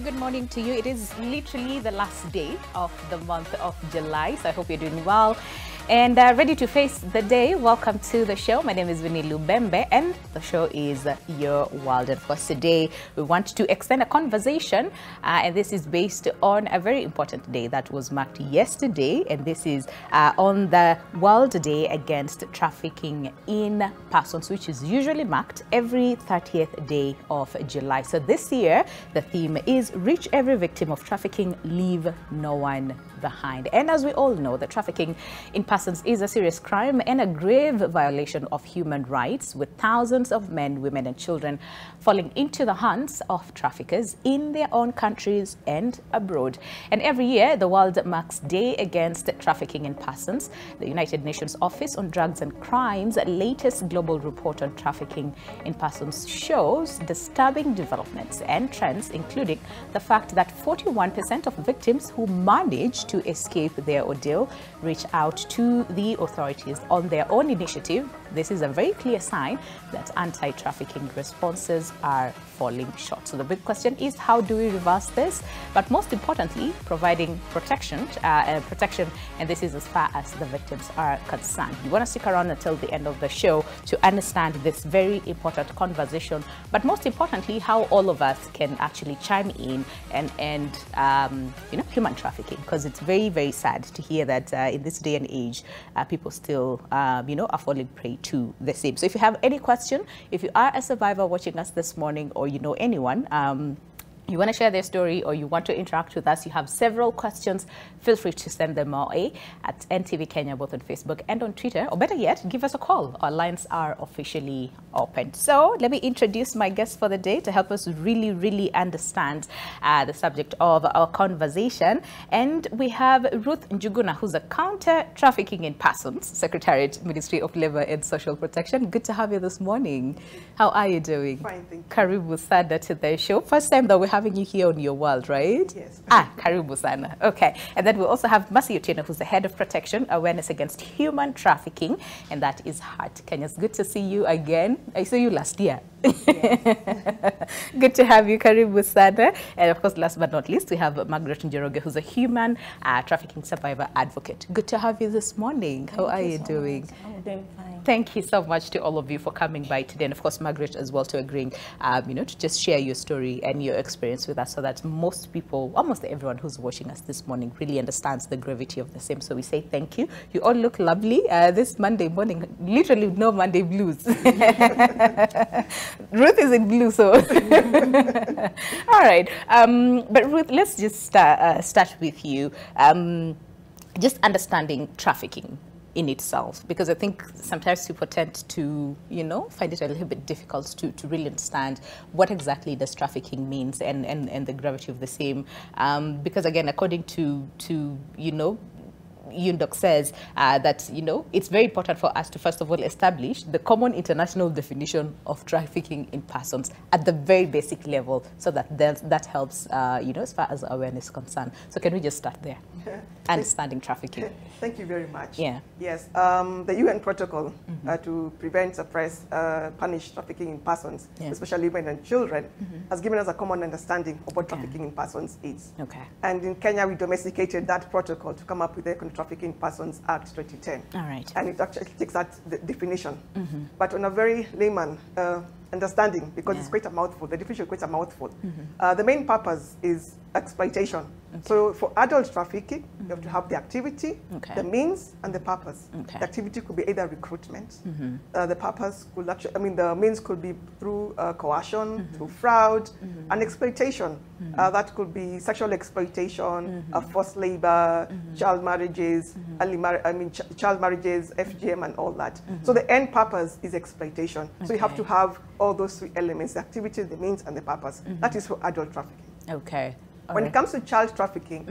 Good morning to you. It is literally the last day of the month of July, so I hope you're doing well and ready to face the day. Welcome to the show. My name is Winnie Lubembe and the show is Your World. And of course, today we want to extend a conversation and this is based on a very important day that was marked yesterday, and this is on the World Day Against Trafficking in Persons, which is usually marked every 30th day of July. So this year the theme is Reach Every Victim of Trafficking, Leave No One Behind. And as we all know, the trafficking in persons is a serious crime and a grave violation of human rights, with thousands of men, women and children falling into the hands of traffickers in their own countries and abroad. And every year the world marks Day Against Trafficking in Persons. The United Nations Office on Drugs and Crime's latest global report on trafficking in persons shows disturbing developments and trends, including the fact that 41% of victims who manage to escape their ordeal reach out to the authorities on their own initiative. This is a very clear sign that anti-trafficking responses are falling short. So the big question is, how do we reverse this? But most importantly, providing protection, and this is as far as the victims are concerned. You want to stick around until the end of the show to understand this very important conversation, but most importantly, how all of us can actually chime in and end human trafficking, because it's very, very sad to hear that in this day and age, people still, are falling prey to the same. So if you have any question, if you are a survivor watching us this morning, or you know anyone, you want to share their story or you want to interact with us, you have several questions, feel free to send them our way at NTV Kenya, both on Facebook and on Twitter, or better yet, give us a call. Our lines are officially open. So let me introduce my guest for the day to help us really, really understand the subject of our conversation. And we have Ruth Njuguna, who's a Counter-Trafficking in Persons Secretariat, Ministry of Labor and Social Protection. Good to have you this morning. How are you doing? Fine, thank you. Karibu sana to the show. First time that we're having you here on Your World, right? Yes. Karibu sana. Okay. And then we also have Mercy Otieno, who's the Head of Protection, Awareness Against Human Trafficking, and that is Heart Kenya. It's good to see you again. I saw you last year. Yes. Good to have you, Karibu sana. And of course, last but not least, we have Margaret Njoroge, who's a human trafficking survivor advocate. Good to have you this morning. How are you doing? I'm doing fine. Thank you so much to all of you for coming by today, and of course Margaret as well, to agreeing to just share your story and your experience with us, so that most people, almost everyone who's watching us this morning, really understands the gravity of the same. So we say thank you. You all look lovely this Monday morning. Literally no Monday blues. Ruth is in blue, so all right. But Ruth, let's just start with you. Just understanding trafficking in itself, because I think sometimes people tend to, find it a little bit difficult to really understand what exactly does trafficking means and the gravity of the same. Because again, according to UNDOC says that, it's very important for us to first of all establish the common international definition of trafficking in persons at the very basic level, so that helps, as far as awareness is concerned. So can we just start there? Understanding trafficking. Thank you very much. Yeah. Yes, the UN protocol to prevent, suppress, punish trafficking in persons, especially women and children, has given us a common understanding of what trafficking in persons is. Okay. And in Kenya, we domesticated that protocol to come up with the Trafficking Persons Act 2010. All right. And it actually takes that definition, but on a very layman understanding, because it's quite a mouthful. The definition is quite a mouthful. The main purpose is exploitation. Okay. So for adult trafficking, you have to have the activity, the means, and the purpose. Okay. The activity could be either recruitment. The purpose could actually, the means could be through coercion, through fraud, and exploitation. That could be sexual exploitation, forced labor, child marriages, child marriages, FGM, and all that. So the end purpose is exploitation. So you have to have all those three elements: the activity, the means, and the purpose. That is for adult trafficking. Okay. When it comes to child trafficking,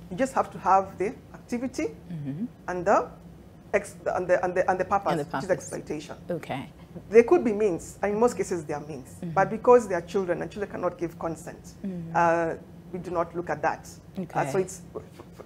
you just have to have the activity and the purpose, which is exploitation. Okay. They could be means, and in most cases they are means. But because they are children and children cannot give consent, we do not look at that. Okay. So it's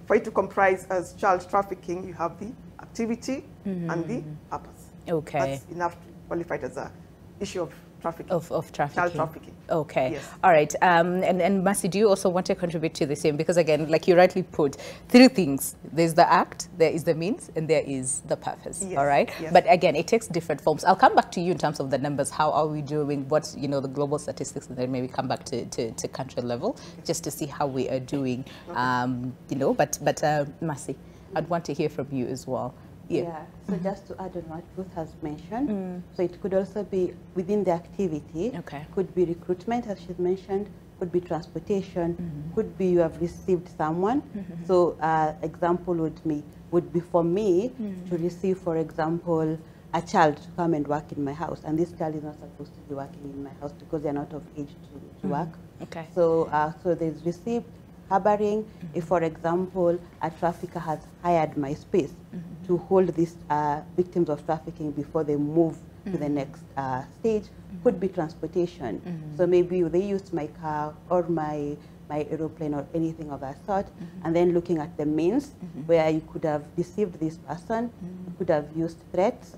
for it to comprise as child trafficking, you have the activity and the purpose. Okay. That's enough to qualify it as an issue of trafficking. Of trafficking. Child trafficking. Okay. Yes. All right. And Mercy, do you also want to contribute to the same? Because again, like you rightly put, three things. There's the act, there is the means, and there is the purpose. Yes. All right. Yes. But again, it takes different forms. I'll come back to you in terms of the numbers. How are we doing? What's, you know, the global statistics, and then maybe come back to country level, just to see how we are doing. You know, but Mercy, I'd want to hear from you as well. Yeah. So just to add on what Ruth has mentioned, so it could also be within the activity. Okay. Could be recruitment, as she's mentioned. Could be transportation. Could be you have received someone. So example would be for me to receive, for example, a child to come and work in my house, and this child is not supposed to be working in my house because they are not of age to work. Okay. So so there's received. Harboring, if for example a trafficker has hired my space to hold these victims of trafficking before they move to the next stage, could be transportation. So maybe they used my car or my aeroplane or anything of that sort, and then looking at the means where you could have deceived this person, you could have used threats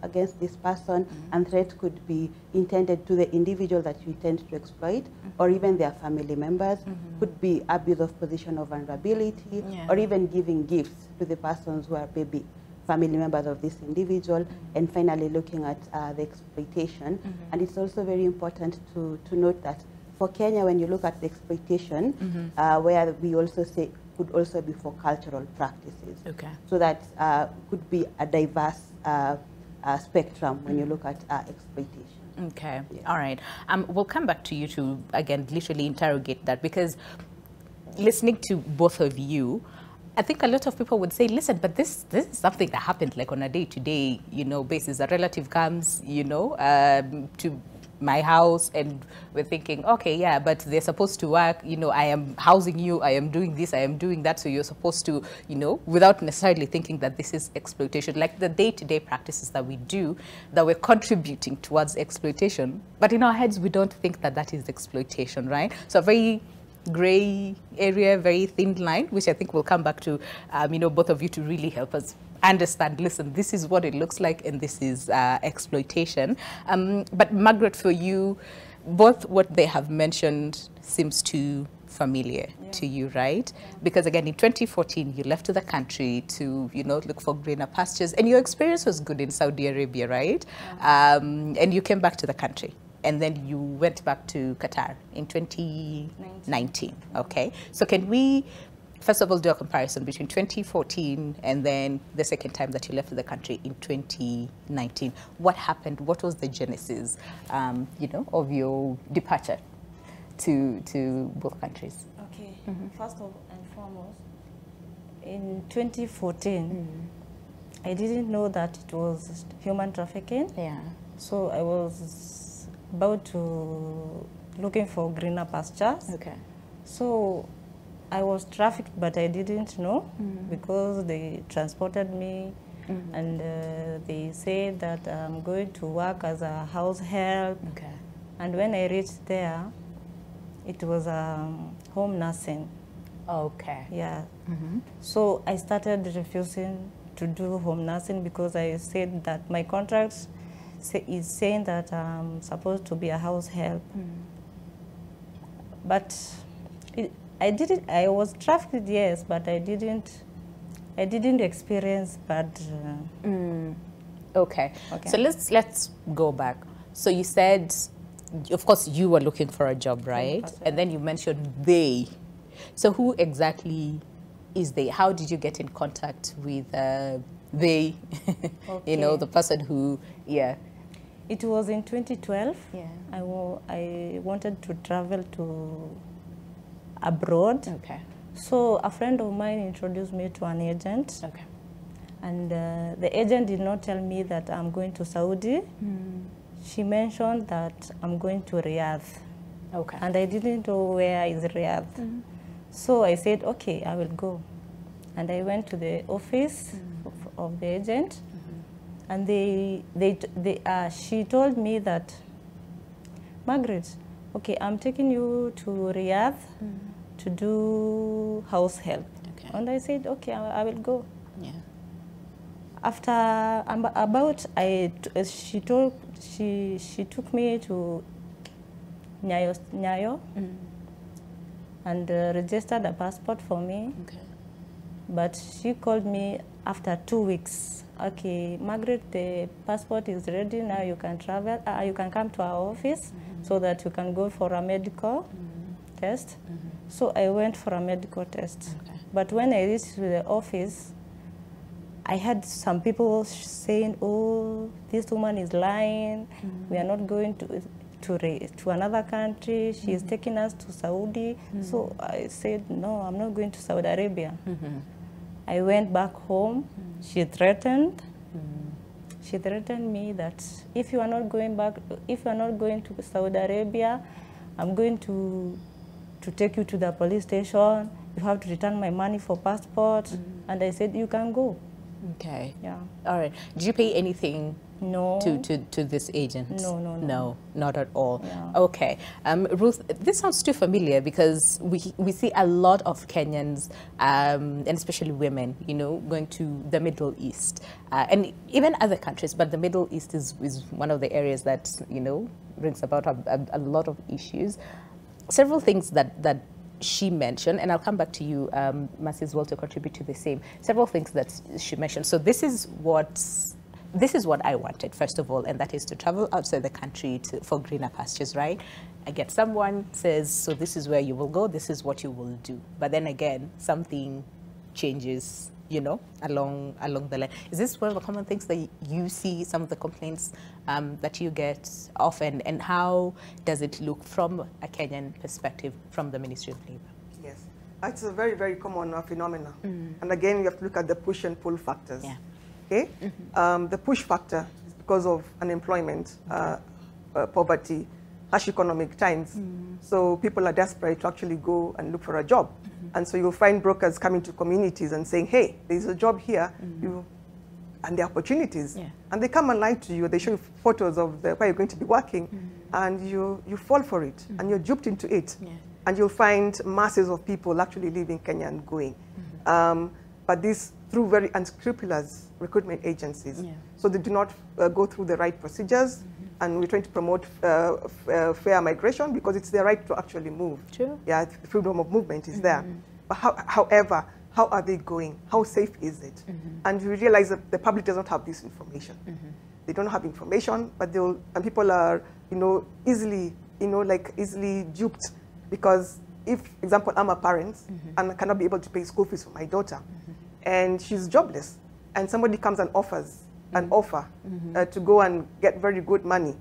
against this person, and threat could be intended to the individual that you intend to exploit, or even their family members, could be abuse of position of vulnerability, or even giving gifts to the persons who are maybe family members of this individual, and finally looking at the exploitation. And it's also very important to note that for Kenya, when you look at the exploitation, where we also say could also be for cultural practices. Okay. So that could be a diverse spectrum when you look at exploitation. Okay. Yeah. All right. We'll come back to you to, again, literally interrogate that, because listening to both of you, I think a lot of people would say, listen, but this is something that happened like on a day-to-day, you know, basis. A relative comes, you know, to my house, and we're thinking, okay, yeah, but they're supposed to work, you know, I am housing you, I am doing this, I am doing that, so you're supposed to, you know, without necessarily thinking that this is exploitation, like the day-to-day practices that we do, that we're contributing towards exploitation, but in our heads, we don't think that that is exploitation, right? So a very gray area, very thin line, which I think we'll come back to, you know, both of you to really help us understand, listen, this is what it looks like, and this is exploitation. But Margaret, for you, both what they have mentioned seems too familiar to you, right? Because again, in 2014, you left the country to, you know, look for greener pastures, and your experience was good in Saudi Arabia, right? And you came back to the country, and then you went back to Qatar in 2019. Okay, so can we first of all do a comparison between 2014 and then the second time that you left the country in 2019? What happened? What was the genesis, you know, of your departure to both countries? Okay. First and foremost, in 2014, I didn't know that it was human trafficking. Yeah. So I was about to looking for greener pastures. Okay. So I was trafficked, but I didn't know because they transported me and they said that I'm going to work as a house help. Okay. And when I reached there, it was home nursing. Okay. Yeah. So I started refusing to do home nursing because I said that my contract is saying that I'm supposed to be a house help. But I was trafficked, yes, but I didn't experience bad. Okay. So let's go back. So you said, of course, you were looking for a job, right? And then you mentioned they. So who exactly is they? How did you get in contact with they? You know, the person who, It was in 2012. Yeah. I wanted to travel to abroad. Okay. So a friend of mine introduced me to an agent. Okay. And the agent did not tell me that I'm going to Saudi. She mentioned that I'm going to Riyadh. Okay. And I didn't know where is Riyadh. So I said, okay, I will go. And I went to the office of the agent, and she told me that, Margaret, okay, I'm taking you to Riyadh to do house help. Okay. And I said, okay, I will go. Yeah. After she took me to Nyayo and registered a passport for me. Okay. But she called me after 2 weeks. Okay, Margaret, the passport is ready now. You can travel. You can come to our office so that you can go for a medical test. So I went for a medical test. Okay. But when I reached the office, I had some people saying, "Oh, this woman is lying. We are not going to another country. She is taking us to Saudi." So I said, "No, I'm not going to Saudi Arabia." I went back home. She threatened. She threatened me that if you are not going to Saudi Arabia, I'm going to take you to the police station. You have to return my money for passport. And I said, you can go. Okay. Yeah. All right. Did you pay anything? No. To this agent? No, not at all. Yeah. Okay. Ruth, this sounds too familiar because we see a lot of Kenyans, and especially women, going to the Middle East, and even other countries, but the Middle East is one of the areas that, brings about a lot of issues. Several things that she mentioned, and I'll come back to you, Mercy, as well, to contribute to the same. Several things that she mentioned. So this is what I wanted, first of all, and that is to travel outside the country for greener pastures, right? Again, someone says, so this is where you will go, this is what you will do. But then again, something changes, along the line. Is this one of the common things that you see, some of the complaints that you get often, and how does it look from a Kenyan perspective from the Ministry of Labor? Yes, it's a very, very common phenomenon. And again, you have to look at the push and pull factors. Yeah. Okay? The push factor is because of unemployment, poverty, harsh economic times. So people are desperate to actually go and look for a job. And so you'll find brokers coming to communities and saying, hey, there's a job here, and the opportunities. Yeah. And they come and lie to you. They show you photos of where you're going to be working, and you fall for it, and you're duped into it. Yeah. And you'll find masses of people actually leaving Kenya and going. But this through very unscrupulous recruitment agencies. Yeah. So they do not go through the right procedures, and we're trying to promote fair migration because it's their right to actually move. True. Yeah, the freedom of movement is there. But however, how are they going? How safe is it? And we realize that the public does not have this information. They don't have information, but people are, easily, easily duped, because if, for example, I'm a parent and I cannot be able to pay school fees for my daughter, and she's jobless, and somebody comes and offers an offer to go and get very good money,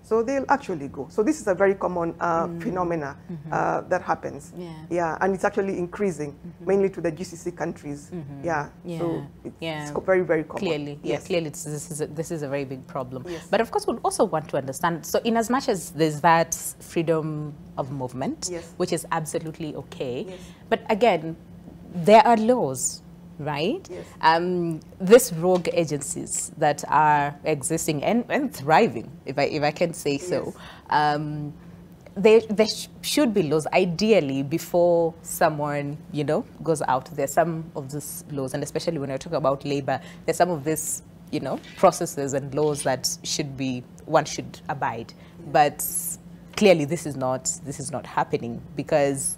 so they'll actually go. So this is a very common phenomena that happens. Yeah, and it's actually increasing, mainly to the GCC countries. Yeah, so it's very, very common. Clearly, yes. Clearly this is a very big problem. Yes. But of course, we'd also want to understand, so in as much as there's that freedom of movement, Yes. which is absolutely okay, Yes. but again, there are laws, right? Yes. These rogue agencies that are existing and thriving, if I can say so, there should be laws, ideally, before someone, goes out. There's some of these laws, and especially when I talk about labor, there's some of this, processes and laws that one should abide. But clearly this is not happening, because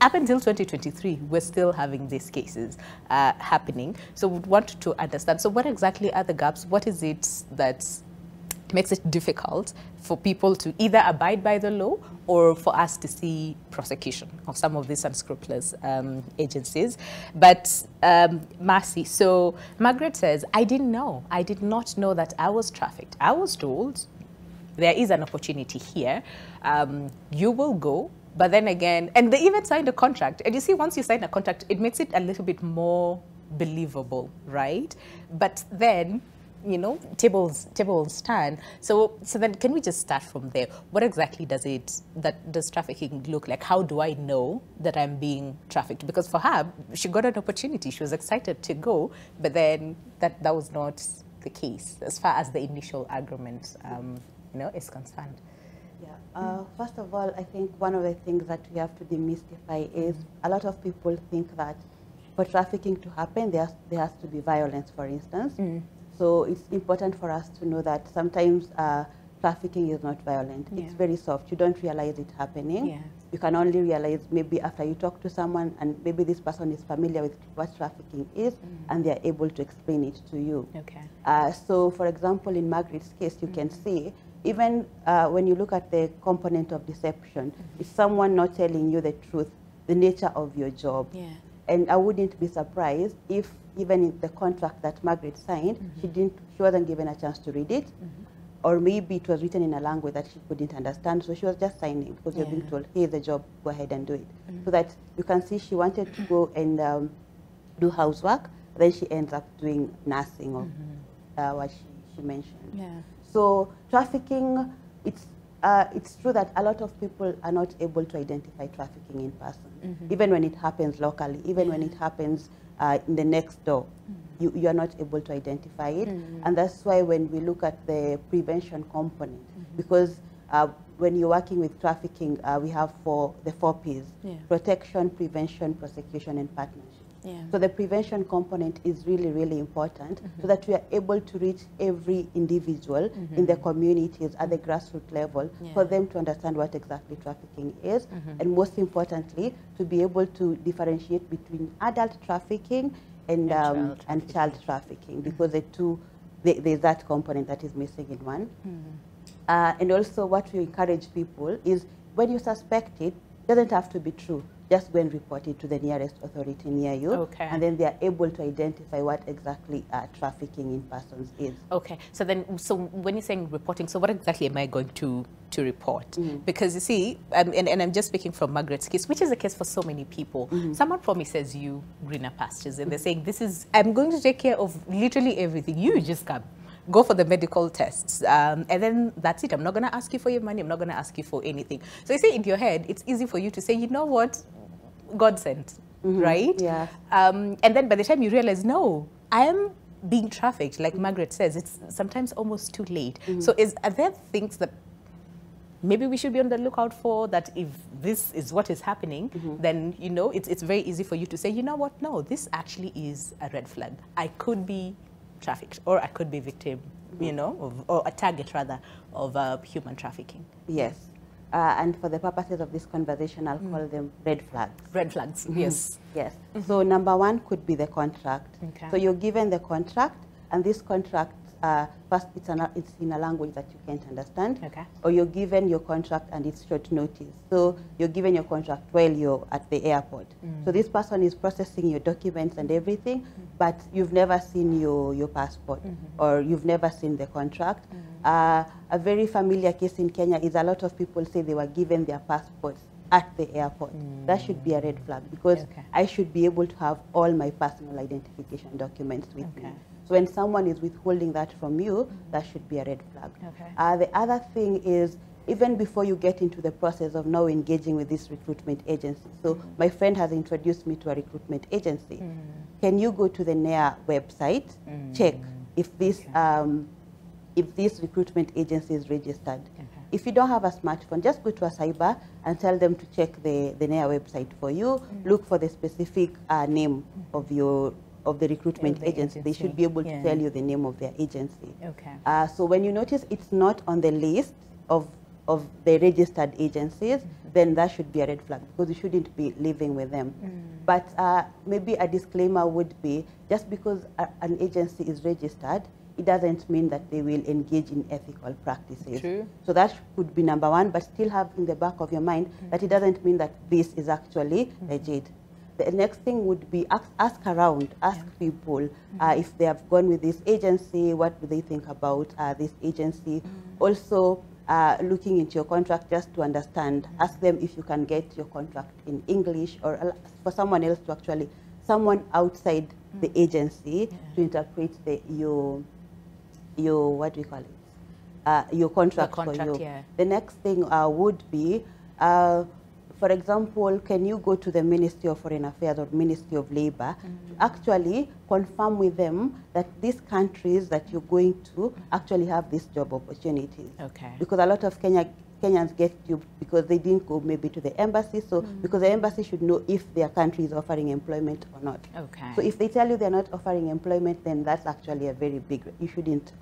up until 2023, we're still having these cases happening. So we want to understand, so what exactly are the gaps? What is it that makes it difficult for people to either abide by the law or for us to see prosecution of some of these unscrupulous agencies? But Mercy, so Margaret says, I did not know that I was trafficked. I was told there is an opportunity here. You will go. But then again, and they even signed a contract. And you see, once you sign a contract, it makes it a little bit more believable, right? But then you know, tables turn. So then can we just start from there? What exactly does trafficking look like? How do I know that I'm being trafficked? Because for her, she got an opportunity. She was excited to go, but then that was not the case as far as the initial agreement, you know, is concerned. Yeah. First of all, I think one of the things that we have to demystify is a lot of people think that for trafficking to happen, there has to be violence, for instance. So it's important for us to know that sometimes trafficking is not violent. Yeah. It's very soft. You don't realize it happening. Yeah. You can only realize maybe after you talk to someone and maybe this person is familiar with what trafficking is and they're able to explain it to you. Okay. So for example, in Margaret's case, you can see even when you look at the component of deception, it's someone not telling you the truth, the nature of your job. Yeah. And I wouldn't be surprised if even in the contract that Margaret signed, she wasn't given a chance to read it, or maybe it was written in a language that she couldn't understand, so she was just signing because you're being told, here's the job, go ahead and do it. So that you can see she wanted to go and do housework, then she ends up doing nursing, or what she mentioned. Yeah. So trafficking, it's true that a lot of people are not able to identify trafficking in person, even when it happens locally, even when it happens in the next door. You are not able to identify it. And that's why when we look at the prevention component, because when you're working with trafficking, we have the four Ps, protection, prevention, prosecution, and partnership. Yeah. So the prevention component is really, really important so that we are able to reach every individual in the communities at the grassroots level for them to understand what exactly trafficking is, and most importantly, to be able to differentiate between adult trafficking and child trafficking, because there's that component that is missing in one. And also what we encourage people is when you suspect it, doesn't have to be true. Just go and report it to the nearest authority near you, and then they are able to identify what exactly trafficking in persons is. Okay, so when you're saying reporting, so what exactly am I going to report? Because you see, and I'm just speaking from Margaret's case, which is the case for so many people. Someone promises you greener pastures, and they're saying, I'm going to take care of literally everything. You just come. Go for the medical tests, and then that's it. I'm not going to ask you for your money. I'm not going to ask you for anything. So you see, in your head, it's easy for you to say, you know what, God sent, right? Yeah. And then by the time you realize, no, I am being trafficked, like Margaret says, it's sometimes almost too late. So are there things that maybe we should be on the lookout for, that if this is what is happening, then, you know, it's very easy for you to say, you know what, no, this actually is a red flag. I could be trafficked, or I could be victim, you know, or a target rather of human trafficking. Yes, and for the purposes of this conversation, I'll call them red flags. Red flags, yes. Yes. So number one could be the contract. Okay. So you're given the contract, and this contract, first it's in a language that you can't understand. Okay. Or you're given your contract and it's short notice. So you're given your contract while you're at the airport. So this person is processing your documents and everything, but you've never seen your passport, or you've never seen the contract. A very familiar case in Kenya is a lot of people say they were given their passports at the airport. That should be a red flag, because I should be able to have all my personal identification documents with me. So when someone is withholding that from you, that should be a red flag. Okay. The other thing is, even before you get into the process of now engaging with this recruitment agency. So my friend has introduced me to a recruitment agency. Can you go to the NEA website, check if this recruitment agency is registered? If you don't have a smartphone, just go to a cyber and tell them to check the NEA website for you. Look for the specific name of the recruitment agency. They should be able to tell you the name of their agency. Okay. So when you notice it's not on the list of the registered agencies, then that should be a red flag, because you shouldn't be living with them. But maybe a disclaimer would be, just because an agency is registered, it doesn't mean that they will engage in ethical practices. True. So that could be number one, but still have in the back of your mind that it doesn't mean that this is actually legit. The next thing would be ask around, ask people if they have gone with this agency, what do they think about this agency. Also, looking into your contract just to understand, ask them if you can get your contract in English, or for someone else to actually, someone outside the agency to interpret your, what do you call it? Your contract, for you. Yeah. The next thing would be, for example, can you go to the Ministry of Foreign Affairs or Ministry of Labor to actually confirm with them that these countries that you're going to actually have these job opportunities? Okay. Because a lot of Kenyans get you because they didn't go maybe to the embassy, so because the embassy should know if their country is offering employment or not. Okay. So if they tell you they're not offering employment, then that's actually a very big, you shouldn't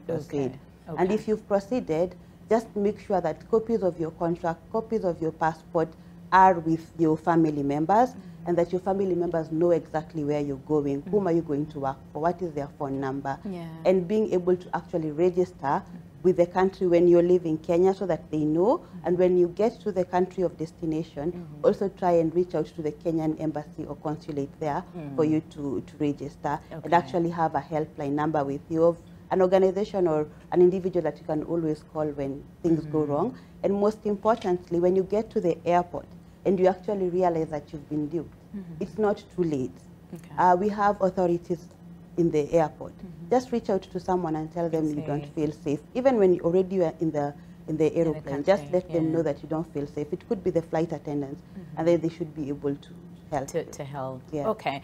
proceed. Okay. Okay. And if you've proceeded, just make sure that copies of your contract, copies of your passport are with your family members, and that your family members know exactly where you're going, whom are you going to work for, what is their phone number, and being able to actually register with the country when you're leaving Kenya so that they know, and when you get to the country of destination, also try and reach out to the Kenyan embassy or consulate there for you to register, and actually have a helpline number with you of an organization or an individual that you can always call when things go wrong. And most importantly, when you get to the airport and you actually realize that you've been duped, it's not too late. Okay. We have authorities in the airport. Just reach out to someone and tell them you don't feel safe. Even when you already are in the aeroplane, just let them know that you don't feel safe. It could be the flight attendants, and then they should be able to help. To help. Yeah. Okay.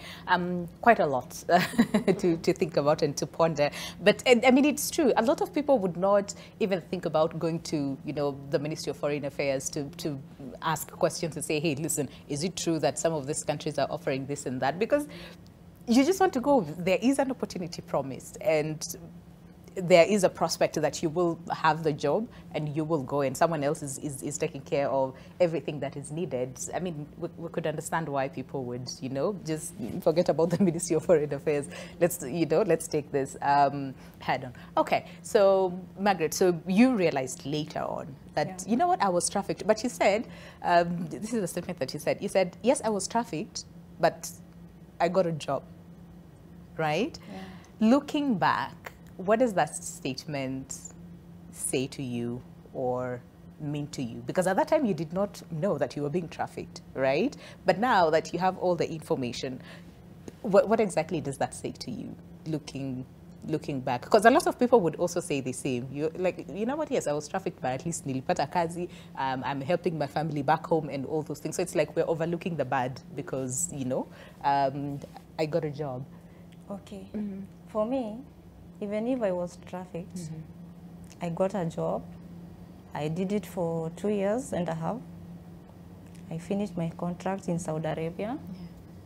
Quite a lot to think about and to ponder. But I mean, it's true. A lot of people would not even think about going to, you know, the Ministry of Foreign Affairs to ask questions and say, hey, listen, is it true that some of these countries are offering this and that? Because you just want to go. There is an opportunity promised, and there is a prospect that you will have the job and you will go, and someone else is taking care of everything that is needed. I mean, we could understand why people would, you know, just forget about the Ministry of Foreign Affairs. Let's take this head on. Okay, so Margaret, so you realized later on that, you know what, I was trafficked. But you said, this is the statement that you said. You said, yes, I was trafficked, but I got a job, right? Yeah. Looking back, what does that statement say to you or mean to you? Because at that time you did not know that you were being trafficked, right? But now that you have all the information, what exactly does that say to you, looking back? Because a lot of people would also say the same. You like, you know what? Yes, I was trafficked, but at least nilipata kazi. I'm helping my family back home and all those things. So it's like we're overlooking the bad because, you know, I got a job. Okay. For me, even if I was trafficked, I got a job. I did it for 2.5 years. I finished my contract in Saudi Arabia,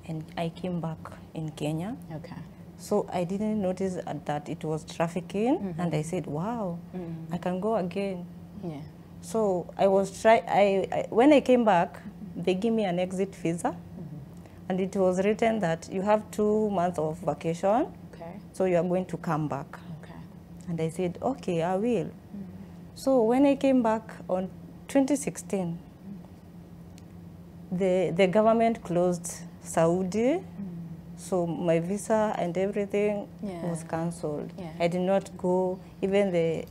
and I came back in Kenya. Okay. So I didn't notice that it was trafficking, and I said, wow, I can go again. Yeah. So I was when I came back, they gave me an exit visa, and it was written that you have 2 months of vacation. So you are going to come back. Okay. And I said, okay, I will. So when I came back on 2016, the government closed Saudi. So my visa and everything was cancelled. Yeah. I did not go. Even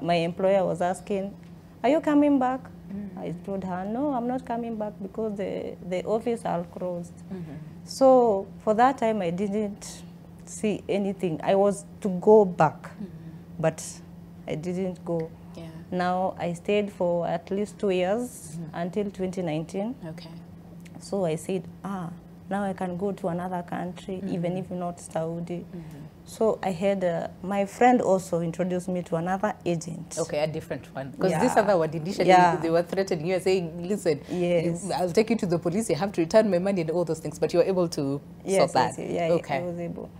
my employer was asking, are you coming back? I told her, no, I'm not coming back because the office are closed. So for that time, I didn't see anything. I was to go back, but I didn't go. Yeah. Now I stayed for at least 2 years until 2019. Okay. So I said, now I can go to another country, even if not Saudi. So I had, my friend also introduced me to another agent. Okay, a different one. Because this other one, initially, they were threatening you and saying, listen, I'll take you to the police, you have to return my money and all those things, but you were able to sort that. Yeah, okay. I was able.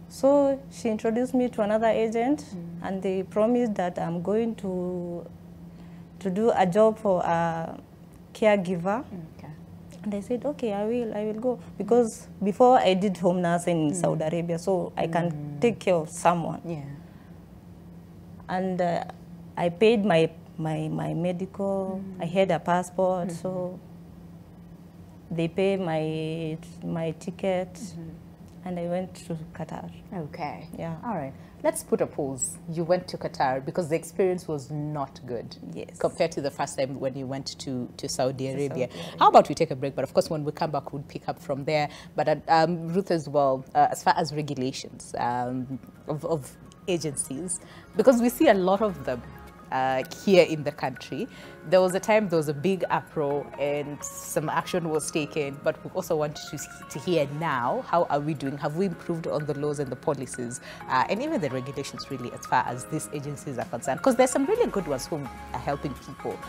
So she introduced me to another agent, and they promised that I'm going to do a job for a caregiver. And I said, okay, I will go. Because before I did home nursing in Saudi Arabia, so I can take care of someone. Yeah. And I paid my medical, I had a passport, so they paid my ticket, and I went to Qatar. Okay. Yeah. All right. Let's put a pause. You went to Qatar because the experience was not good. Yes. Compared to the first time when you went to Saudi Arabia. How about we take a break? But of course, when we come back, we'll pick up from there. But Ruth as well, as far as regulations of agencies, because we see a lot of them here in the country. There was a time there was a big uproar and some action was taken, but we also want to hear now, how are we doing? Have we improved on the laws and the policies and even the regulations, really, as far as these agencies are concerned? Because there's some really good ones who are helping people,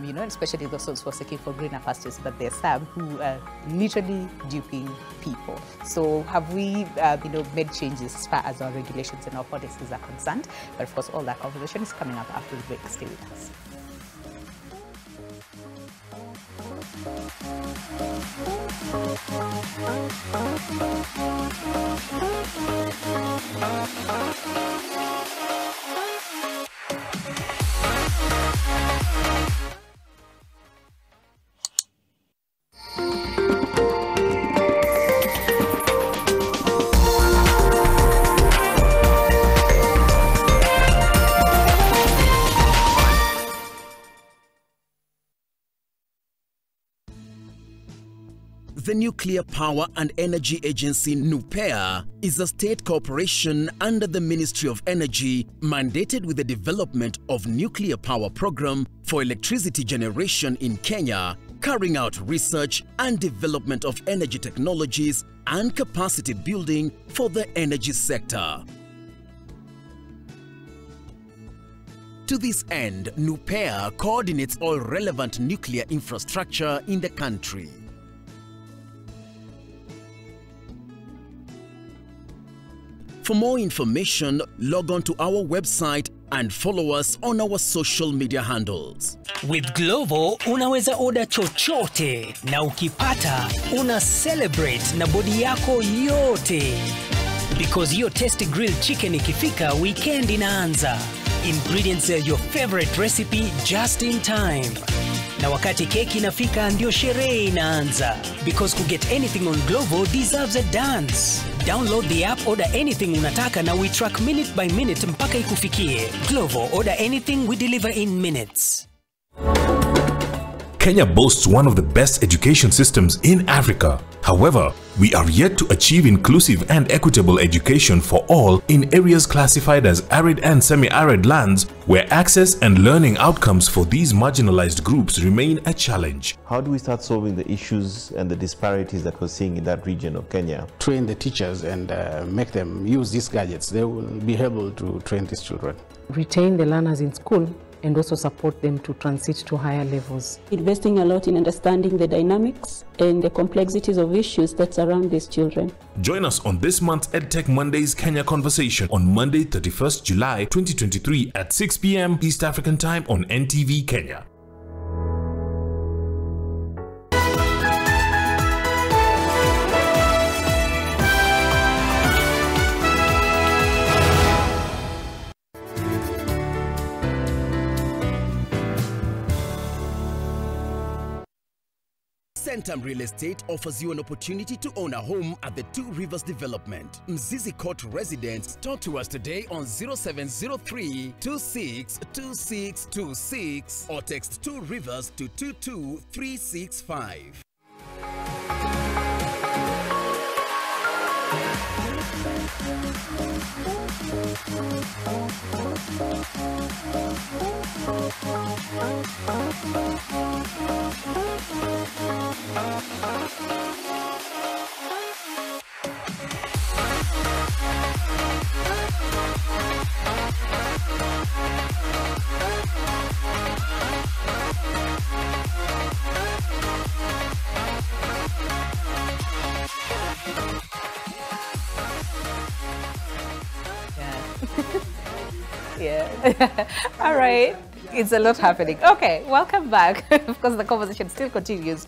you know, especially those ones who are seeking for greener pastures, but there's some who are literally duping people. So have we, you know, made changes as far as our regulations and our policies are concerned? But of course, all that conversation is coming up after the break. Stay with us. The Nuclear Power and Energy Agency, NUPEA, is a state corporation under the Ministry of Energy mandated with the development of nuclear power program for electricity generation in Kenya, carrying out research and development of energy technologies and capacity building for the energy sector. To this end, NUPEA coordinates all relevant nuclear infrastructure in the country. For more information, log on to our website and follow us on our social media handles. With Glovo unaweza order chochote na ukipata una celebrate na body yako yote. Because your tasty grilled chicken ikifika, weekend inaanza. Ingredients are your favorite recipe just in time. Na wakati keki inafika ndio sherehe inaanza. Because to get anything on Glovo deserves a dance. Download the app, order anything unataka na we track minute by minute mpaka ikufikie. Glovo, order anything, we deliver in minutes. Kenya boasts one of the best education systems in Africa. However, we are yet to achieve inclusive and equitable education for all in areas classified as arid and semi-arid lands, where access and learning outcomes for these marginalized groups remain a challenge. How do we start solving the issues and the disparities that we're seeing in that region of Kenya? Train the teachers and make them use these gadgets. They will be able to train these children. Retain the learners in school and also support them to transit to higher levels. Investing a lot in understanding the dynamics and the complexities of issues that surround these children. Join us on this month's EdTech Mondays Kenya Conversation on Monday, 31st July 2023 at 6 p.m. East African Time on NTV Kenya. Centum Real Estate offers you an opportunity to own a home at the Two Rivers Development, Mzizi Court Residence. Talk to us today on 0703 262626 or text 2 Rivers to 22365. Yeah. All right. It's a lot happening. Okay, welcome back. Of course, the conversation still continues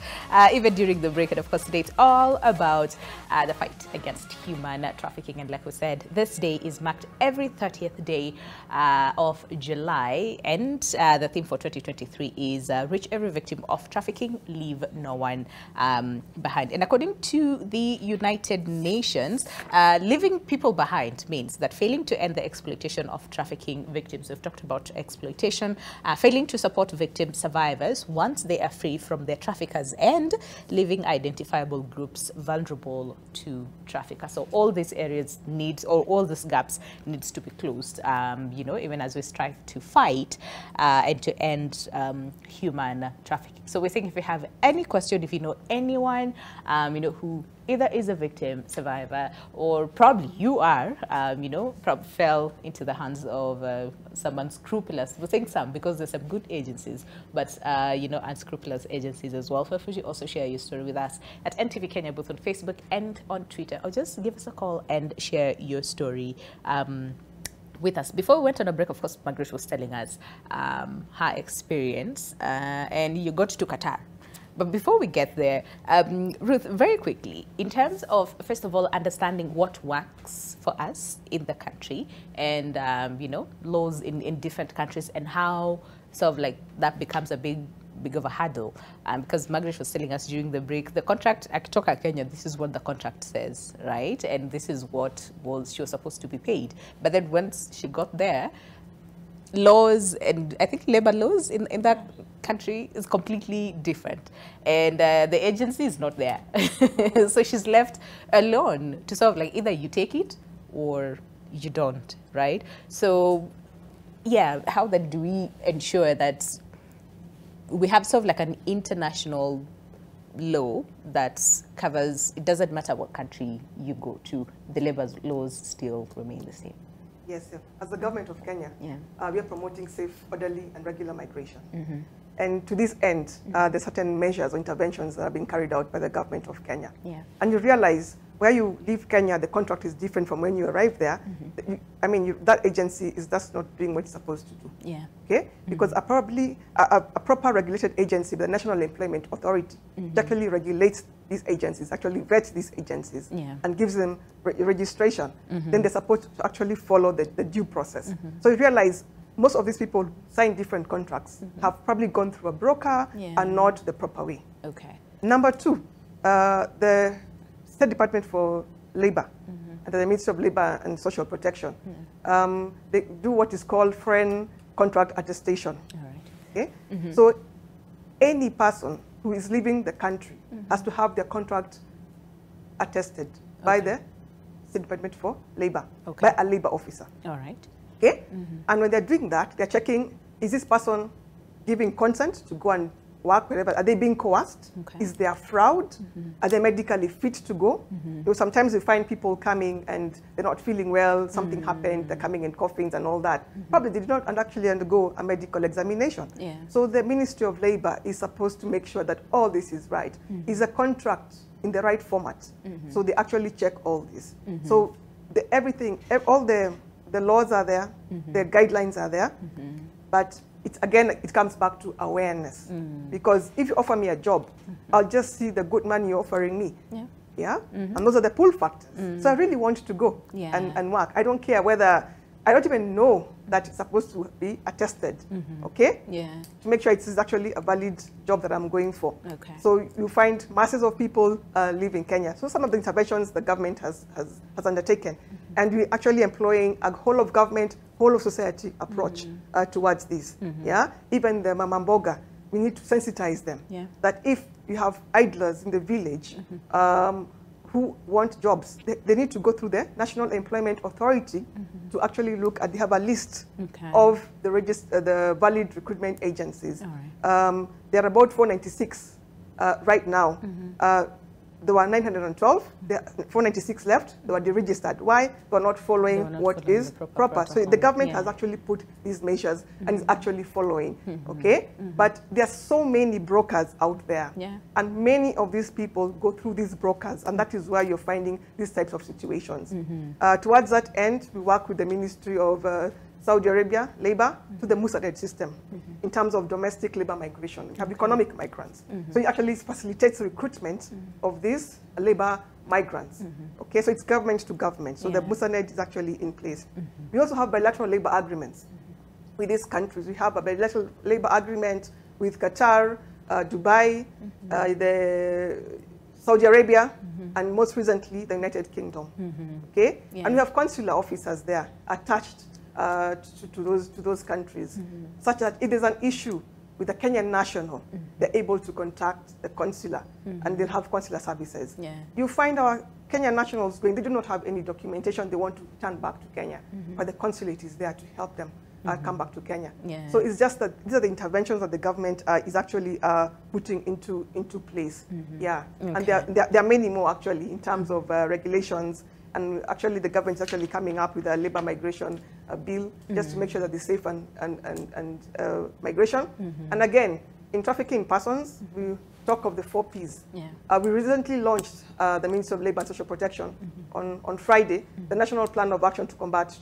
even during the break. And of course, today it's all about the fight against human trafficking. And like we said, this day is marked every 30th day of July. And the theme for 2023 is reach every victim of trafficking, leave no one behind. And according to the United Nations, leaving people behind means that failing to end the exploitation of trafficking victims. We've talked about exploitation. failing to support victim survivors once they are free from their traffickers, and leaving identifiable groups vulnerable to traffickers. So all these areas needs, or all these gaps needs to be closed, you know, even as we strive to fight and to end human trafficking. So we think if you have any question, if you know anyone, you know, who either is a victim survivor, or probably you are, you know, fell into the hands of someone scrupulous. We think some, because there's some good agencies, but, you know, unscrupulous agencies as well. Feel free to also share your story with us at NTV Kenya, both on Facebook and on Twitter, or just give us a call and share your story with us. Before we went on a break, of course, Margaret was telling us her experience, and you got to Qatar. But before we get there, Ruth, very quickly, in terms of, first of all, understanding what works for us in the country and, you know, laws in different countries, and how sort of like that becomes a big of a hurdle. Because Margaret was telling us during the break, the contract, Akitoka Kenya, this is what the contract says, right? And this is what she was supposed to be paid. But then once she got there, laws, and I think labor laws in that country is completely different, and the agency is not there. So she's left alone to sort of like, either you take it or you don't, right? So yeah, how then do we ensure that we have sort of like an international law that covers, it doesn't matter what country you go to, the labor laws still remain the same? Yes, as the government of Kenya, we are promoting safe, orderly, and regular migration. And to this end, there's certain measures or interventions that are being carried out by the government of Kenya. And you realize where you leave Kenya, the contract is different from when you arrive there. I mean, that agency is just not doing what it's supposed to do. Okay? Because a proper regulated agency, the National Employment Authority, actually regulates these agencies, actually vets these agencies, and gives them registration. Then they're supposed to actually follow the due process. So you realize most of these people sign different contracts, have probably gone through a broker and not the proper way. Number two, the State Department for Labor, under the Ministry of Labor and Social Protection, they do what is called foreign contract attestation. Okay? So any person who is leaving the country has to have their contract attested by the State Department for Labor, by a labor officer. Okay? And when they're doing that, they're checking, is this person giving consent to go and work wherever? Are they being coerced? Is there fraud? Are they medically fit to go? Sometimes we find people coming and they're not feeling well, something happened, they're coming in coughing and all that. Probably they did not actually undergo a medical examination. So the Ministry of Labor is supposed to make sure that all this is right. Is a contract in the right format? So they actually check all this. So everything, all the laws are there, the guidelines are there, but it's, again, it comes back to awareness. Because if you offer me a job, I'll just see the good money you're offering me. And those are the pull factors. So I really want to go and work. I don't care whether, I don't even know that it's supposed to be attested, okay? To make sure it is actually a valid job that I'm going for. So you find masses of people live in Kenya. So some of the interventions the government has undertaken, and we're actually employing a whole of government, whole of society approach towards this. Even the Mamamboga, we need to sensitize them that if you have idlers in the village who want jobs, they need to go through the National Employment Authority to actually look at, they have a list of the valid recruitment agencies. There are about 496 right now. There were 912, there are 496 left, they were deregistered. Why? They were not following what is proper. So the government has actually put these measures and is actually following, okay? But there are so many brokers out there, and many of these people go through these brokers, and that is why you're finding these types of situations. Towards that end, we work with the Ministry of Saudi Arabia labor to the Musaid system in terms of domestic labor migration. We have economic migrants. So it actually facilitates recruitment of these labor migrants. Okay, so it's government to government. So the Musaid is actually in place. We also have bilateral labor agreements with these countries. We have a bilateral labor agreement with Qatar, Dubai, the Saudi Arabia, and most recently the United Kingdom. Okay, and we have consular officers there attached to those countries, such that if there's an issue with a Kenyan national, they're able to contact the consular, and they'll have consular services. Yeah. You find our Kenyan nationals going, they do not have any documentation, they want to turn back to Kenya, but the consulate is there to help them come back to Kenya. Yeah. So it's just that these are the interventions that the government is actually putting into place. Yeah, okay. And there are many more actually in terms of regulations, and actually the government is actually coming up with a labor migration bill just to make sure that there's safe and migration. And again, in trafficking persons, we talk of the 4 Ps. Yeah. We recently launched the Ministry of Labour and Social Protection on Friday, the National Plan of Action to Combat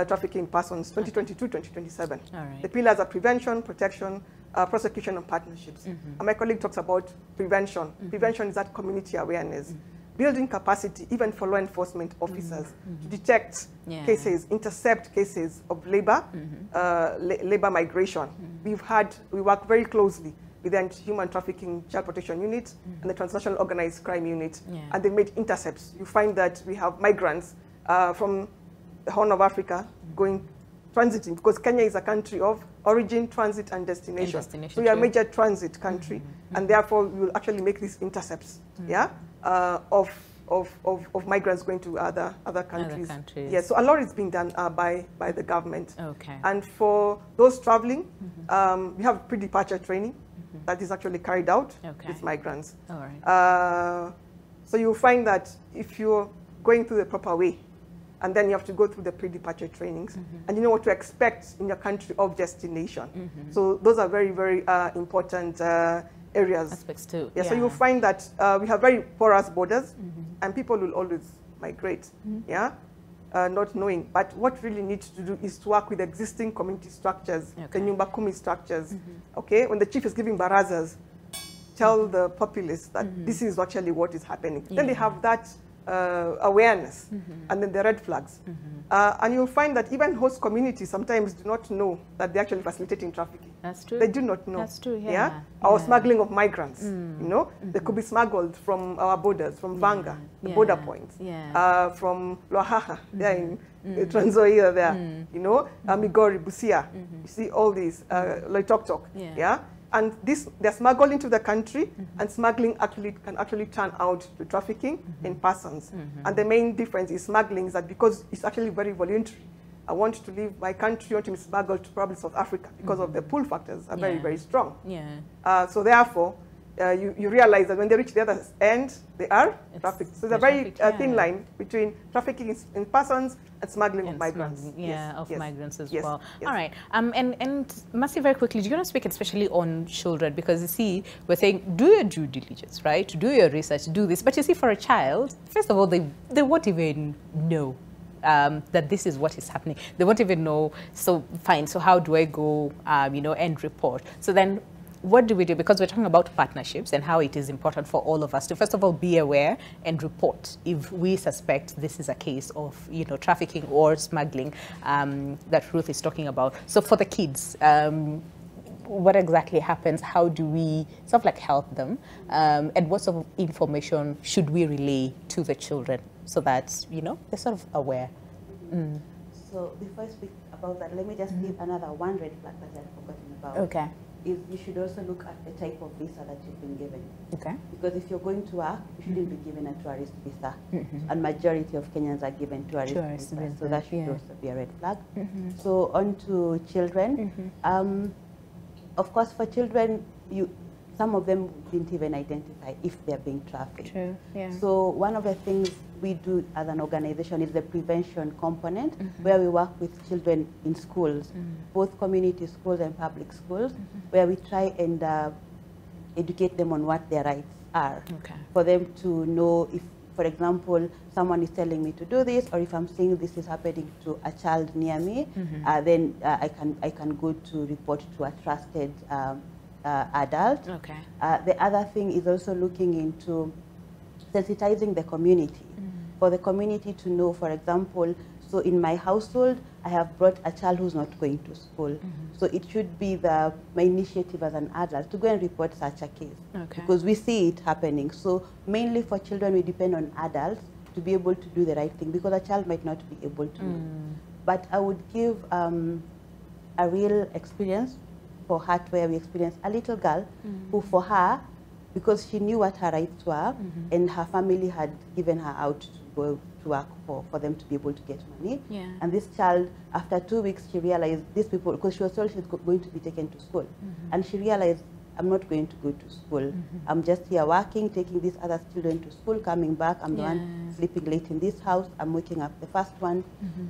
Trafficking Persons 2022-2027. Right. The pillars are prevention, protection, prosecution, and partnerships. And my colleague talks about prevention. Prevention is that community awareness. Building capacity, even for law enforcement officers, to detect cases, intercept cases of labor, labor migration. We work very closely with the Human Trafficking Child Protection Unit and the Transnational Organized Crime Unit, and they made intercepts. You find that we have migrants from the Horn of Africa transiting, because Kenya is a country of origin, transit, and destination. So we are a major transit country, and therefore we will actually make these intercepts, of migrants going to other countries. Yeah, so a lot is being done by the government. Okay. And for those traveling, we have pre-departure training that is actually carried out with migrants. All right. So you'll find that if you're going through the proper way, and then you have to go through the pre-departure trainings, and you know what to expect in your country of destination. So those are very, very important areas. Aspects too. Yeah, so you'll find that we have very porous borders, and people will always migrate, not knowing. But what really needs to do is to work with existing community structures, the Nyumba Kumi structures. Okay, when the chief is giving barazas, tell the populace that this is actually what is happening. Then they have that awareness, and then the red flags. And you'll find that even host communities sometimes do not know that they're actually facilitating trafficking. That's true. They do not know. That's true, Or smuggling of migrants, you know. They could be smuggled from our borders, from Vanga, the border points, from Loahaha, there in Trans Nzoia there, you know, Migori, Busia. You see all these, Loitoktok, and they're smuggled into the country, and smuggling can actually turn out to trafficking in persons. And the main difference is smuggling is that because it's actually very voluntary. I want to leave my country, I want to be smuggled to probably South Africa because of the pull factors are very, very strong. So therefore, you realize that when they reach the other end, they are trafficked. So there's a very thin line between trafficking in persons and smuggling of migrants. Migrants as well. All right. And Mercy, very quickly, do you want to speak especially on children? Because you see, we're saying, do your due diligence, right? Do your research, do this. But you see, for a child, first of all, they won't even know that this is what is happening. They won't even know, so fine, so how do I go, you know, and report? So then, what do we do? Because we're talking about partnerships and how it is important for all of us to, first of all, be aware and report if we suspect this is a case of, you know, trafficking or smuggling that Ruth is talking about. So for the kids, what exactly happens? How do we sort of like help them? And what sort of information should we relay to the children so that, you know, they're sort of aware? So before I speak about that, let me just give another one red flag that I've forgotten about. Okay. Is you should also look at the type of visa that you've been given. Okay. Because if you're going to work, you shouldn't be given a tourist visa. And majority of Kenyans are given tourist visas. So that should also be a red flag. So on to children. Of course, for children, some of them didn't even identify if they're being trafficked. True. Yeah. So one of the things we do as an organization is the prevention component, where we work with children in schools, both community schools and public schools, where we try and educate them on what their rights are. For them to know if, for example, someone is telling me to do this, or if I'm seeing this is happening to a child near me, then I can go to report to a trusted adult. The other thing is also looking into sensitizing the community, for the community to know, for example, so in my household, I have brought a child who's not going to school. So it should be my initiative as an adult to go and report such a case, because we see it happening. So mainly for children, we depend on adults to be able to do the right thing, because a child might not be able to. but I would give a real experience for her, where we experienced a little girl who, for her, because she knew what her rights were, and her family had given her out to go to work for them to be able to get money. And this child, after 2 weeks, she realized these people, because she was told she's going to be taken to school, and she realized, I'm not going to go to school. I'm just here working, taking these other children to school, coming back. I'm the one sleeping late in this house. I'm waking up the first one.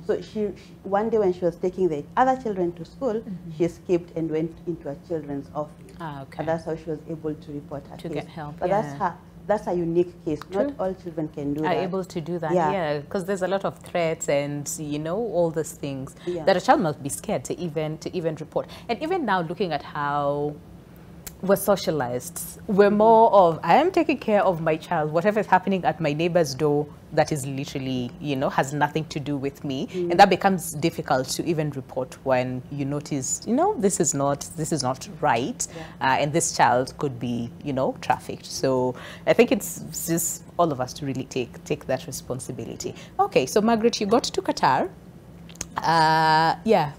So she one day when she was taking the other children to school, she escaped and went into a children's office. And that's how she was able to report her case. Get help. But that's a unique case. True. Not all children can do are that. able to do that, because there's a lot of threats and all those things that a child must be scared to even report. And even now, looking at how we're socialized, we're more of, I am taking care of my child, whatever is happening at my neighbor's door, that is literally, has nothing to do with me. And that becomes difficult to even report when you notice, this is not right. And this child could be, trafficked. So I think it's just all of us to really take that responsibility. Okay, so Margaret, you got to Qatar.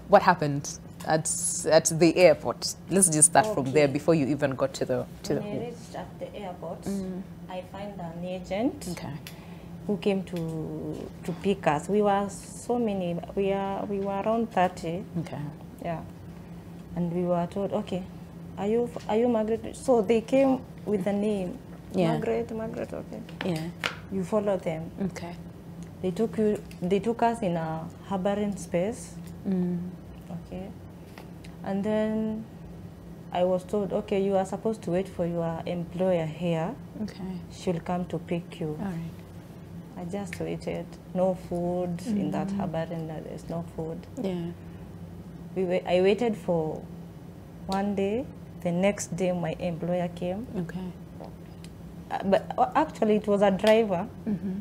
What happened at the airport? Let's just start from there before you even got to the When I reached at the airport, I find an agent who came to pick us. We were so many. We were around 30. Yeah, and we were told, okay, are you Margaret? So they came with the name Margaret. Okay. Yeah. You follow them. Okay. They took us in a harboring space. Okay. And then I was told, okay, you are supposed to wait for your employer here. Okay. She'll come to pick you. All right. I just waited. No food in that harboring. There's no food. Yeah. I waited for one day. The next day, my employer came. Okay. But actually, it was a driver.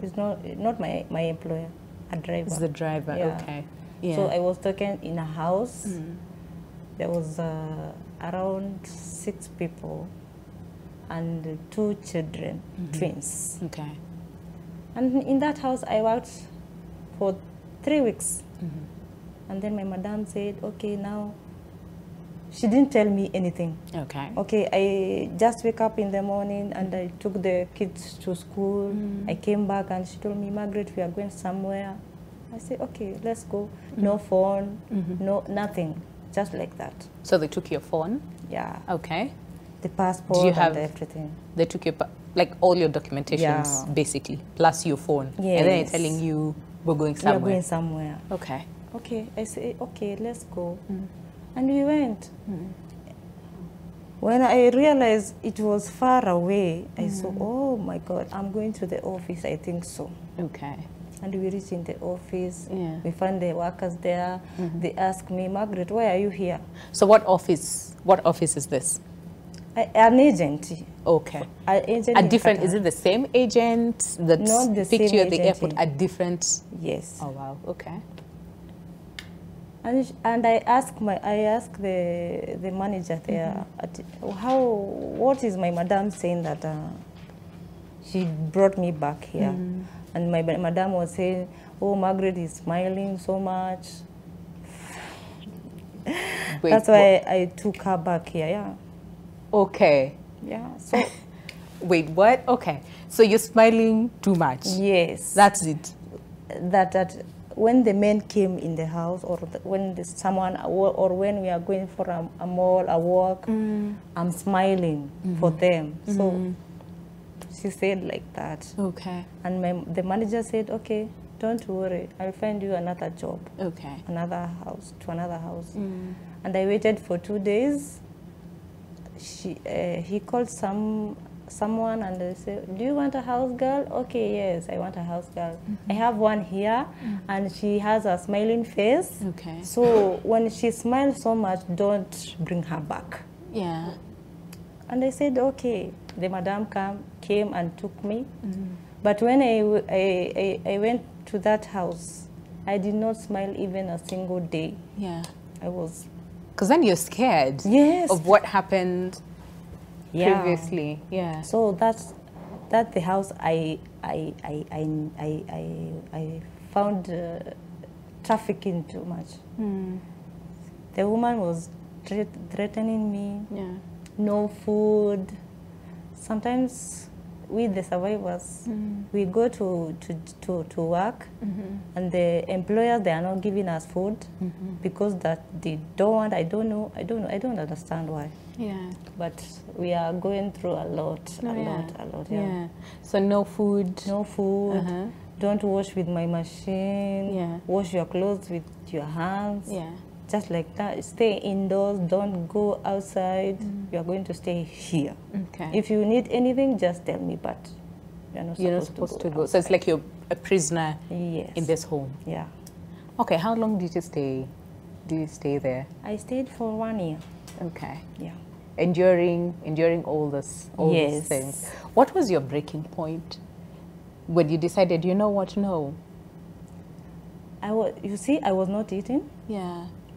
It's not my employer. A driver. It's the driver. Okay. Yeah. So I was taken in a house. There was around 6 people and 2 children, twins. Okay. And in that house, I worked for 3 weeks. And then my madam said, okay, now, she didn't tell me anything. Okay. Okay, I just wake up in the morning and I took the kids to school. I came back and she told me, Margaret, we are going somewhere. I said, okay, let's go. No phone, no nothing. Just like that. So they took your phone? Yeah. Okay. The passport and everything. They took your, like all your documentations, basically, plus your phone. Yes. And then they're telling you, we're going somewhere. We're going somewhere. Okay. Okay. I say, okay, let's go. And we went. When I realized it was far away, I saw, oh my God, I'm going to the office, I think so. Okay. And we reached in the office. We found the workers there. They asked me, Margaret, why are you here? So what office is this? An agent. Okay. An agent. A different, is it the same agent that picked you at the airport? A different? Yes. Oh, wow. Okay. And I asked the manager there, what is my madam saying that she brought me back here? And my madam was saying, oh, Margaret is smiling so much. Wait, that's why I took her back here, yeah. Okay. Yeah, so. Wait, what? Okay. So you're smiling too much? Yes. That's it? That when the men came in the house, or when someone, or when we are going for a mall, a walk, I'm smiling for them. So she said like that. Okay. And the manager said, okay, don't worry, I'll find you another job. Okay. Another house. And I waited for 2 days. He called someone and they said, do you want a house girl? Okay, yes, I want a house girl. I have one here and she has a smiling face. Okay. So when she smiles so much, don't bring her back. Yeah. And I said, okay. The madam came and took me. But when I went to that house, I did not smile even a single day. Yeah. I was. Because then you're scared. Yes. Of what happened previously. Yeah. So that's the house I found trafficking too much. The woman was threatening me. No food. Sometimes we, the survivors, we go to work, and the employers, they are not giving us food because that they don't want. I don't understand why. But we are going through a lot. So no food. No food. Don't wash with my machine. Wash your clothes with your hands. Just like that. Stay indoors. Don't go outside. You are going to stay here. If you need anything, just tell me. But you're not supposed to go. So it's like you're a prisoner in this home. Okay. How long did you stay? Do you stay there? I stayed for 1 year. Okay. Enduring all these things. What was your breaking point when you decided, you know what, no? You see, I was not eating.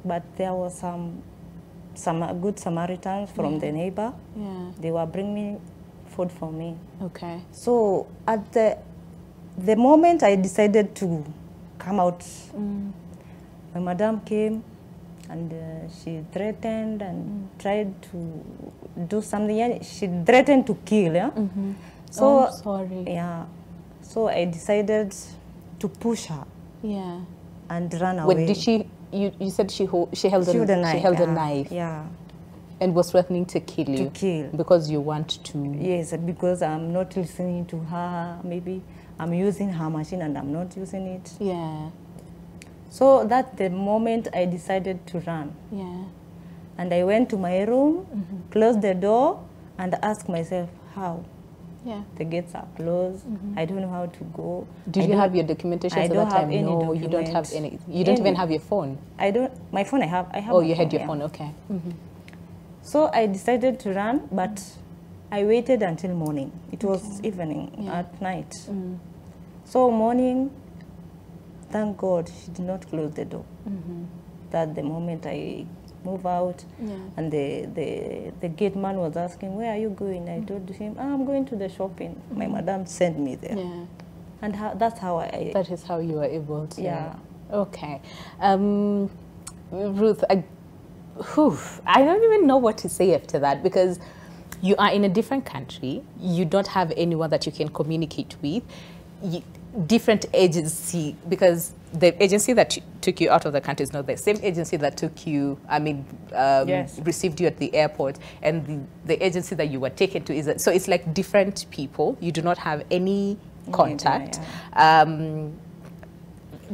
But there was some good Samaritans from the neighbor. They were bringing food for me. So at the moment I decided to come out, my madam came and she threatened and tried to do something. She threatened to kill. So sorry. So I decided to push her. And run away. When did she? You said she held a knife. And was threatening to kill you. Because you want to. Yes, because I'm not listening to her. Maybe I'm using her machine and I'm not using it. So that's the moment I decided to run. And I went to my room, closed the door, and asked myself, how? The gates are closed. I don't know how to go. Did you have your documentation at that time? No, you don't have any. You don't even have your phone. I don't. My phone I have. Oh, you had your phone. Okay. So I decided to run, but I waited until morning. It was evening at night. So morning, thank God she did not close the door. That the moment I move out, and the gate man was asking, where are you going? I told him, I'm going to the shopping. My madam sent me there. And that's how that is how you were able to. Okay. Ruth, I don't even know what to say after that, because you are in a different country. You don't have anyone that you can communicate with. Different agency, because the agency that took you out of the country is not the same agency that took you, received you at the airport, and the agency that you were taken to is, so it's like different people. You do not have any contact.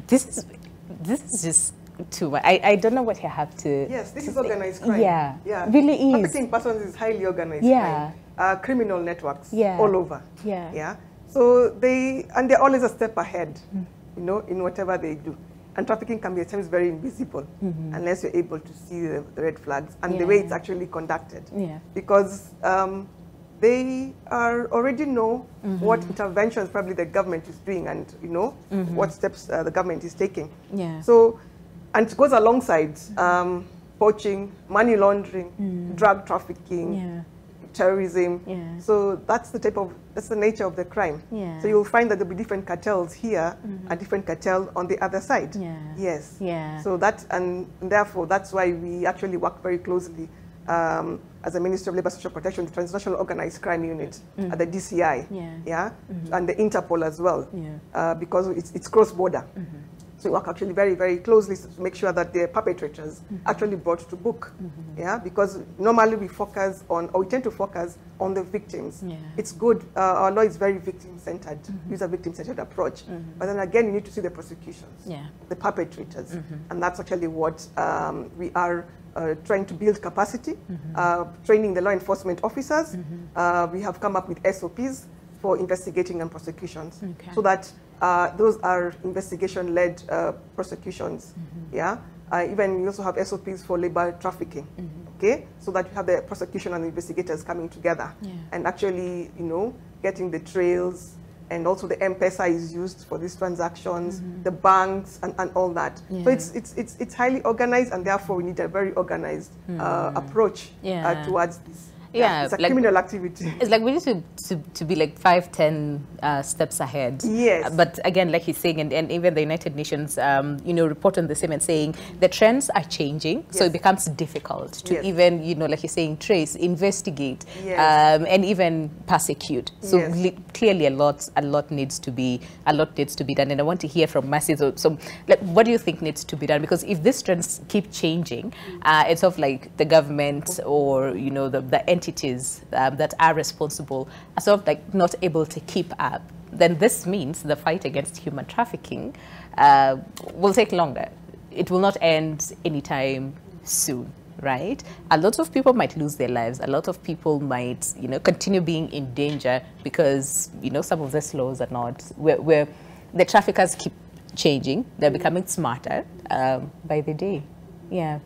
This is just too much. I don't know what you have to. Yes, this is organized crime. Really is. Trafficking persons is highly organized crime. Criminal networks all over. So they're always a step ahead, in whatever they do. And trafficking can be at times very invisible unless you're able to see the red flags and the way it's actually conducted. Because they already know what interventions probably the government is doing and, what steps the government is taking. So, and it goes alongside poaching, money laundering, drug trafficking, terrorism. So that's the nature of the crime. So you'll find that there'll be different cartels here and different cartels on the other side. So that, and therefore that's why we actually work very closely as a Ministry of Labour Social Protection, the Transnational Organized Crime Unit at the DCI, and the Interpol as well, because it's cross-border. So we work actually very, very closely to make sure that the perpetrators actually brought to book. Because normally we focus on, or we tend to focus on the victims. It's good, our law is very victim-centered, use a victim-centered approach. But then again, you need to see the prosecutions, the perpetrators. And that's actually what we are trying to build capacity, training the law enforcement officers. We have come up with SOPs for investigating and prosecutions, so that those are investigation-led prosecutions. Even we also have SOPs for labor trafficking. So that you have the prosecution and the investigators coming together and actually, getting the trails, and also the M-Pesa is used for these transactions, the banks and all that. So it's highly organized, and therefore we need a very organized approach towards this. Yeah, it's a like, criminal activity. It's like we need to be like 5-10 steps ahead. Yes. But again, like he's saying, and even the United Nations, you know, report on the same and saying the trends are changing, so it becomes difficult to even, you know, like he's saying, trace, investigate, and even persecute. So clearly, a lot needs to be done. And I want to hear from Mercy. So like, what do you think needs to be done? Because if these trends keep changing, it's sort of like the government or, you know, the entities that are responsible are sort of like not able to keep up, then this means the fight against human trafficking will take longer. It will not end anytime soon, right? A lot of people might lose their lives. A lot of people might, you know, continue being in danger because, you know, some of these laws are not, where the traffickers keep changing. They're becoming smarter by the day. Yeah.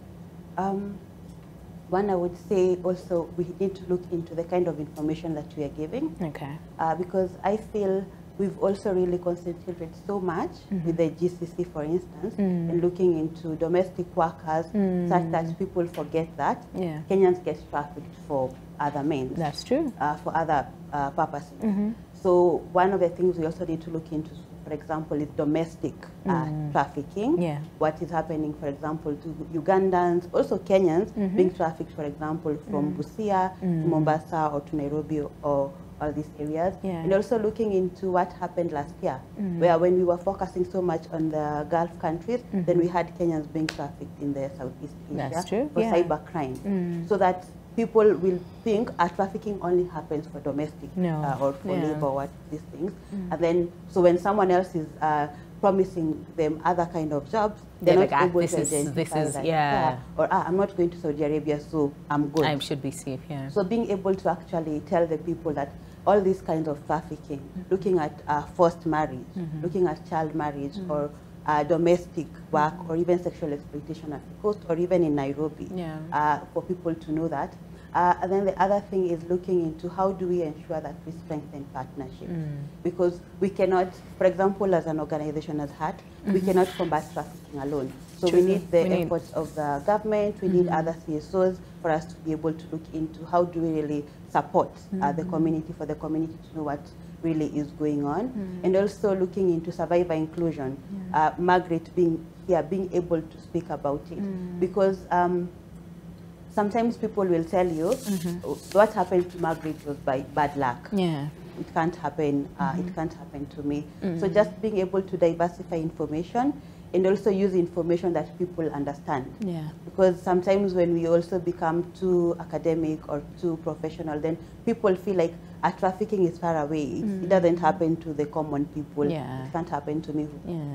One, I would say also we need to look into the kind of information that we are giving. Okay. Because I feel we've also really concentrated so much with the GCC, for instance, and looking into domestic workers, such that people forget that Kenyans get trafficked for other means. That's true. For other purposes. So one of the things we also need to look into, for example, is domestic trafficking. Yeah. What is happening, for example, to Ugandans, also Kenyans, being trafficked, for example, from Busia to Mombasa or to Nairobi or all these areas. Yeah. And also looking into what happened last year, where when we were focusing so much on the Gulf countries, then we had Kenyans being trafficked in the Southeast Asia for cybercrime. So that people will think trafficking only happens for domestic or for labor or these things. And then, so when someone else is promising them other kind of jobs, they're not able to identify that. Or I'm not going to Saudi Arabia, so I'm good. I should be safe, So being able to actually tell the people that all these kinds of trafficking, looking at forced marriage, looking at child marriage, or domestic work, or even sexual exploitation at the coast, or even in Nairobi, for people to know that. And then the other thing is looking into how do we ensure that we strengthen partnerships. Because we cannot, for example, as an organization as HAT, we cannot combat trafficking alone. So we need the efforts of the government, we need other CSOs for us to be able to look into how do we really support the community, for the community to know what really is going on. And also looking into survivor inclusion. Margaret being here, being able to speak about it. Because sometimes people will tell you what happened to Margaret was by bad luck. Yeah. It can't happen. It can't happen to me. So just being able to diversify information and also use information that people understand. Yeah. Because sometimes when we also become too academic or too professional, then people feel like trafficking is far away. It doesn't happen to the common people. Yeah. It can't happen to me.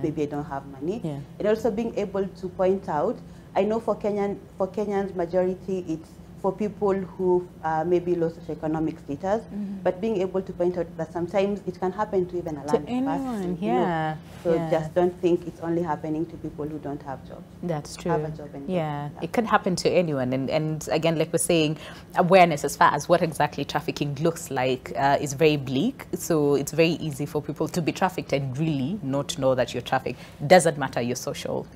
Maybe I don't have money. Yeah. And also being able to point out, I know for Kenyans, majority it's for people who may be low socioeconomic status, but being able to point out that sometimes it can happen to even a landed person. Yeah. So just don't think it's only happening to people who don't have jobs. That's true. Have a job and it could happen to anyone. And again, like we're saying, awareness as far as what exactly trafficking looks like is very bleak. So it's very easy for people to be trafficked and really not know that you're trafficked. Doesn't matter your social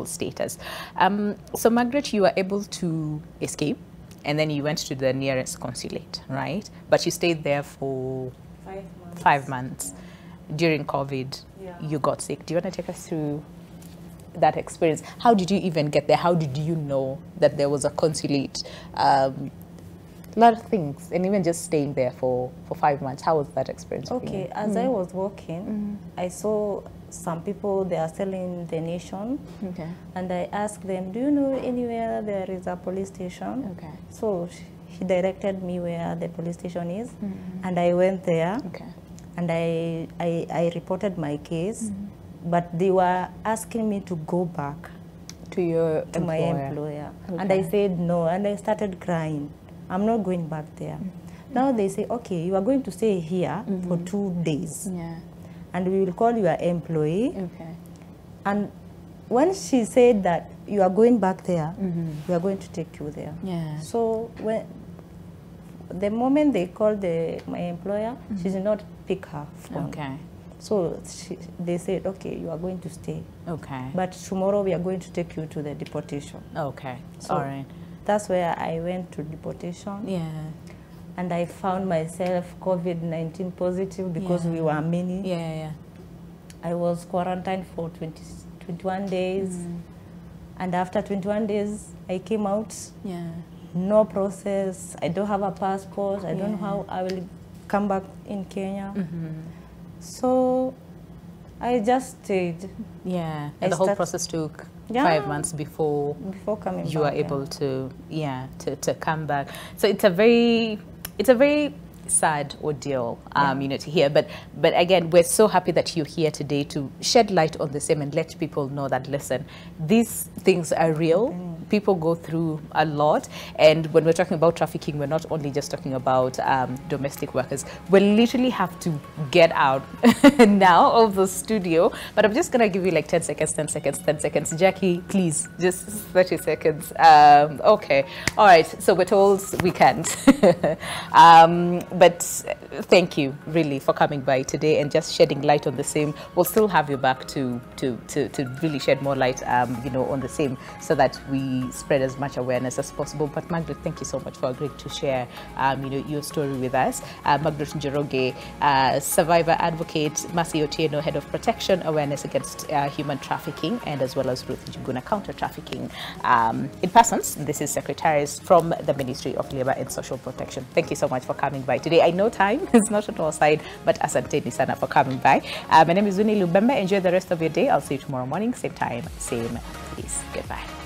status. So Margaret, you were able to escape. And then you went to the nearest consulate, right? But you stayed there for 5 months. 5 months. During COVID, you got sick. Do you want to take us through that experience? How did you even get there? How did you know that there was a consulate? A lot of things, and even just staying there for 5 months. How was that experience? Okay, as I was walking, I saw some people, they are selling the nation. Okay. And I asked them, do you know anywhere there is a police station? Okay. So he directed me where the police station is. And I went there. Okay. And I reported my case. But they were asking me to go back to my employer. Okay. And I said no, and I started crying. I'm not going back there. Now they say, okay, you are going to stay here for 2 days. Yeah. And we will call your employee. Okay. And when she said that you are going back there, we are going to take you there. Yeah. So when the moment they called my employer, she did not pick her phone. Okay. So they said, okay, you are going to stay. Okay. But tomorrow we are going to take you to the deportation. Okay. So all right. That's where I went to deportation. Yeah. and I found myself COVID-19 positive because we were many. I was quarantined for 21 days. And after 21 days, I came out. No process. I don't have a passport. I don't know how I will come back in Kenya. So I just stayed. And the whole process took 5 months before coming you back, were able to to come back. So it's a very sad ordeal, you know, to hear. But again, we're so happy that you're here today to shed light on the same and let people know that, listen, these things are real. People go through a lot. And when we're talking about trafficking, we're not only just talking about domestic workers. We literally have to get out now of the studio. But I'm just going to give you like 10 seconds, 10 seconds, 10 seconds. Jackie, please, just 30 seconds. Okay. All right. So we're told we can't. But thank you really for coming by today and just shedding light on the same. We'll still have you back to really shed more light, you know, on the same, so that we spread as much awareness as possible. But Margaret, thank you so much for agreeing to share, you know, your story with us. Margaret Njoroge, survivor advocate, Mercy Otieno, head of protection awareness against human trafficking, and as well as Ruth Juguna, counter trafficking in persons. This is secretaries from the Ministry of Labour and Social Protection. Thank you so much for coming by today. I know time is not at our side, but asanteni sana for coming by. My name is Winnie Lubembe. Enjoy the rest of your day. I'll see you tomorrow morning, same time, same place. Goodbye.